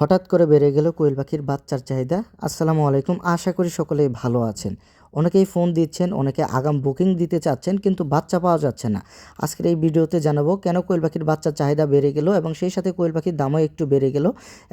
হঠাৎ করে বেড়ে গেল কোয়েল পাখির বাচ্চার চাহিদা। আসসালামু আলাইকুম, আশা করি সকলেই ভালো আছেন। অনেকেই ফোন দিচ্ছেন, অনেকে আগাম বুকিং দিতে চাচ্ছেন, কিন্তু বাচ্চা পাওয়া যাচ্ছে না। আজকের এই ভিডিওতে জানাবো কেন কোয়েল পাখির বাচ্চার চাহিদা বেড়ে গেল এবং সেই সাথে কোয়েল পাখির দামও একটু বেড়ে গেল।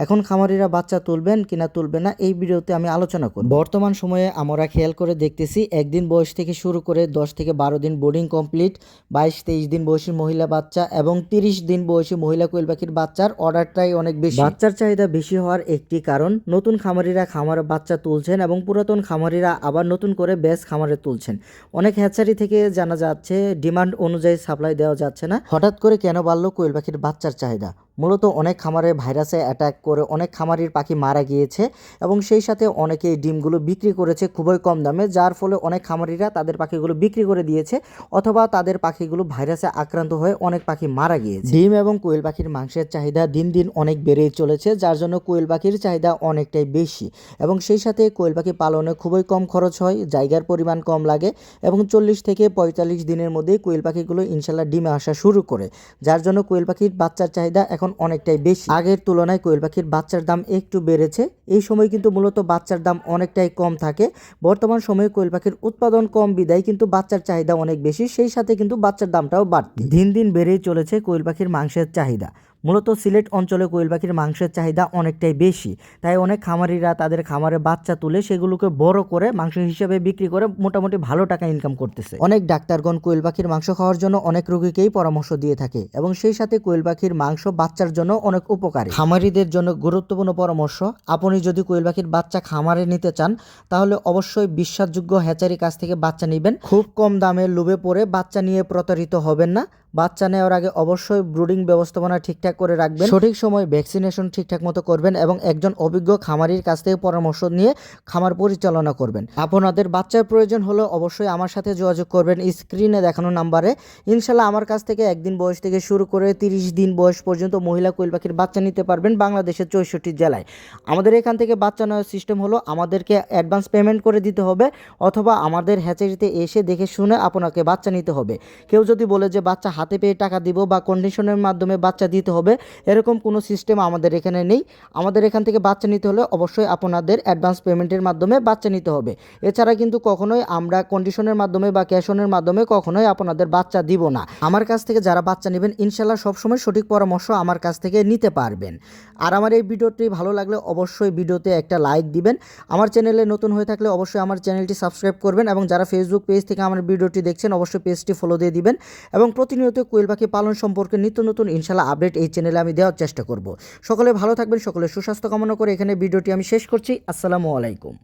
এখন খামারিরা বাচ্চা তুলবেন কিনা তুলবে না, এই ভিডিওতে আমি আলোচনা করব। বর্তমান সময়ে আমরা খেয়াল করে দেখতেছি, একদিন বয়স থেকে শুরু করে 10 থেকে 12 দিন বোর্ডিং কমপ্লিট, 22-23 দিন বয়সী মহিলা বাচ্চা এবং 30 দিন বয়সী মহিলা কোয়েল পাখির বাচ্চার অর্ডারটাই অনেক বেশি। বাচ্চার চাহিদা বেশি হওয়ার একটি কারণ, নতুন খামারিরা খামারে বাচ্চা তুলছেন এবং পুরাতন খামারিরা আবার নতুন করে বেস খামারে তুলছেন। অনেক হ্যাচারি থেকে জানা যাচ্ছে ডিমান্ড অনুযায়ী সাপ্লাই দেওয়া যাচ্ছে না। হঠাৎ করে কেন বাড়লো কোয়েল পাখির বাচ্চার চাহিদা? মূলত অনেক খামারে ভাইরাসে অ্যাটাক করে অনেক খামারির পাখি মারা গিয়েছে এবং সেই সাথে অনেকেই ডিমগুলো বিক্রি করেছে খুবই কম দামে, যার ফলে অনেক খামারিরা তাদের পাখিগুলো বিক্রি করে দিয়েছে অথবা তাদের পাখিগুলো ভাইরাসে আক্রান্ত হয়ে অনেক পাখি মারা গিয়েছে। ডিম এবং কোয়েল পাখির মাংসের চাহিদা দিন দিন অনেক বেড়েই চলেছে, যার জন্য কোয়েল পাখির চাহিদা অনেকটাই বেশি এবং সেই সাথে কোয়েল পাখি পালনে খুবই কম খরচ হয়, জায়গার পরিমাণ কম লাগে এবং 40 থেকে 45 দিনের মধ্যেই কোয়েল পাখিগুলো ইনশাল্লাহ ডিমে আসা শুরু করে, যার জন্য কোয়েল পাখির বাচ্চার চাহিদা এখন অনেকটাই বেশি। আগের তুলনায় কোয়েল পাখির বাচ্চার দাম একটু বেড়েছে। এই সময় কিন্তু মূলত বাচ্চার দাম অনেকটাই কম থাকে। বর্তমান সময়ে কোয়েল পাখির উৎপাদন কম বিদায় কিন্তু বাচ্চার চাহিদা অনেক বেশি, সেই সাথে কিন্তু বাচ্চার দামটাও বাড়তি। দিন দিন বেড়েই চলেছে কোয়েল পাখির মাংসের চাহিদা। মূলত সিলেট অঞ্চলে কোয়েল পাখির মাংসের চাহিদা অনেকটাই বেশি, তাই অনেক খামারিরা তাদের খামারে বাচ্চা তুলে সেগুলোকে বড় করে মাংস হিসেবে বিক্রি করে মোটামুটি ভালো টাকা ইনকাম করতেছে। অনেক ডাক্তারগণ কোয়েল পাখির মাংস খাওয়ার জন্য অনেক রোগীকেই পরামর্শ দিয়ে থাকে এবং সেই সাথে কোয়েল পাখির মাংস বাচ্চার জন্য অনেক উপকারী। খামারিদের জন্য গুরুত্বপূর্ণ পরামর্শ, আপনি যদি কোয়েল পাখির বাচ্চা খামারে নিতে চান তাহলে অবশ্যই বিশ্বাসযোগ্য হ্যাচারির কাছ থেকে বাচ্চা নেবেন। খুব কম দামে লোভে পড়ে বাচ্চা নিয়ে প্রতারিত হবেন না। বাচ্চা নেওয়ার আগে অবশ্যই ব্রুডিং ব্যবস্থাপনা ঠিকঠাক করে রাখবেন, সঠিক সময় ভ্যাকসিনেশন ঠিকঠাক মতো করবেন এবং একজন অভিজ্ঞ খামারির কাছ থেকে পরামর্শ নিয়ে খামার পরিচালনা করবেন। আপনাদের বাচ্চার প্রয়োজন হলে অবশ্যই আমার সাথে যোগাযোগ করবেন স্ক্রিনে দেখানো নাম্বারে। ইনশাল্লাহ আমার কাছ থেকে একদিন বয়স থেকে শুরু করে 30 দিন বয়স পর্যন্ত মহিলা কোয়েল পাখির বাচ্চা নিতে পারবেন বাংলাদেশের 64 জেলায়। আমাদের এখান থেকে বাচ্চা নেওয়ার সিস্টেম হলো, আমাদেরকে অ্যাডভান্স পেমেন্ট করে দিতে হবে অথবা আমাদের হ্যাচারিতে এসে দেখে শুনে আপনাকে বাচ্চা নিতে হবে। কেউ যদি বলে যে বাচ্চা হাতে পেয়ে টাকা দিব বা কন্ডিশনের মাধ্যমে বাচ্চা দিতে হবে, এরকম কোনো সিস্টেম আমাদের এখানে নেই। আমাদের এখান থেকে বাচ্চা নিতে হলে অবশ্যই আপনাদের অ্যাডভান্স পেমেন্টের মাধ্যমে বাচ্চা নিতে হবে। এছাড়া কিন্তু কখনোই আমরা কন্ডিশনের মাধ্যমে বা ক্যাশনের মাধ্যমে কখনোই আপনাদের বাচ্চা দিব না। আমার কাছ থেকে যারা বাচ্চা নেবেন ইনশাল্লাহ সবসময় সঠিক পরামর্শ আমার কাছ থেকে নিতে পারবেন। আর আমার এই ভিডিওটি ভালো লাগলে অবশ্যই ভিডিওতে একটা লাইক দিবেন। আমার চ্যানেলে নতুন হয়ে থাকলে অবশ্যই আমার চ্যানেলটি সাবস্ক্রাইব করবেন এবং যারা ফেসবুক পেজ থেকে আমার ভিডিওটি দেখছেন অবশ্যই পেজটি ফলো দিয়ে দিবেন এবং প্রতিনিয়ত কোয়েল পাখি পালন সম্পর্কে নিত্য নতুন ইনশাল্লাহ আপডেট এই চ্যানেলে আমি দেওয়ার চেষ্টা করব। সকলে ভালো থাকবেন, সকলে সুস্বাস্থ্য কামনা করে এখানে ভিডিওটি আমি শেষ করছি। আসসালামু আলাইকুম।